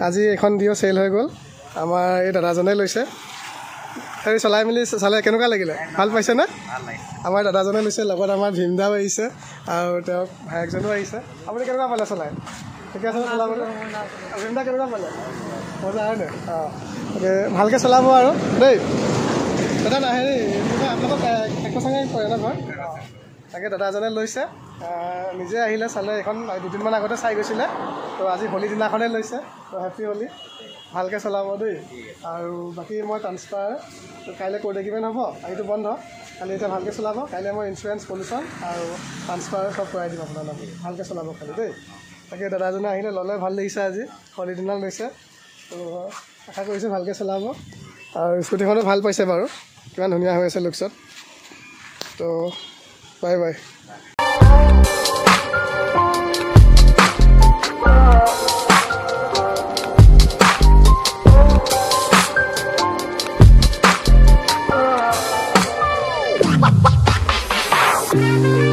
আজি এখন দিও চেল হৈ গ'ল আমাৰ এই দাদাজনে লৈছে হেৰি চলাই মেলি চালে কেনেকুৱা লাগিলে ভাল পাইছে না আমাৰ দাদাজনে লৈছে লগত আমাৰ ভীমদাও আহিছে আৰু তেওঁ ভায়েকজনো আহিছে আপুনি কেনেকুৱা পালে চলাই ঠিক আছে চলাবলৈ ভীমদা কেনেকুৱা পালে মজা হয়নে ভালকৈ চলাব আৰু দেই দাদা নাহে আপোনালোকক একবছৰকৈ কৰে ন ঘৰ তাকে দাদাজনে লৈছে নিজে আহিলে চালে এখন 2-3 আগতে চাই গৈছিলে তো আজি হোলী দিনাখনে লৈছে তো হেপী হোলী ভালকৈ চলাব দেই আৰু বাকী মই ট্ৰান্সফাৰ কাইলৈ কৰি দেখিবেন হ'ব আজিতো বন্ধ কালি এতিয়া ভালকৈ চলাব কাইলৈ মই ইঞ্চুৰেঞ্চ পলিউশ্যন আৰু ট্ৰান্সফাৰ চব কৰাই দিম আপোনালোকক ভালকৈ চলাব খালি দেই তাকে দাদাজনে আহিলে ল'লে ভাল লাগিছে আজি হোলী দিনা লৈছে তো আশা কৰিছোঁ ভালকৈ চলাব আৰু স্কুটিখনো ভাল পাইছে বাৰু কিমান ধুনীয়া হৈ আছে লুকছত তো বাই বাই Thank you.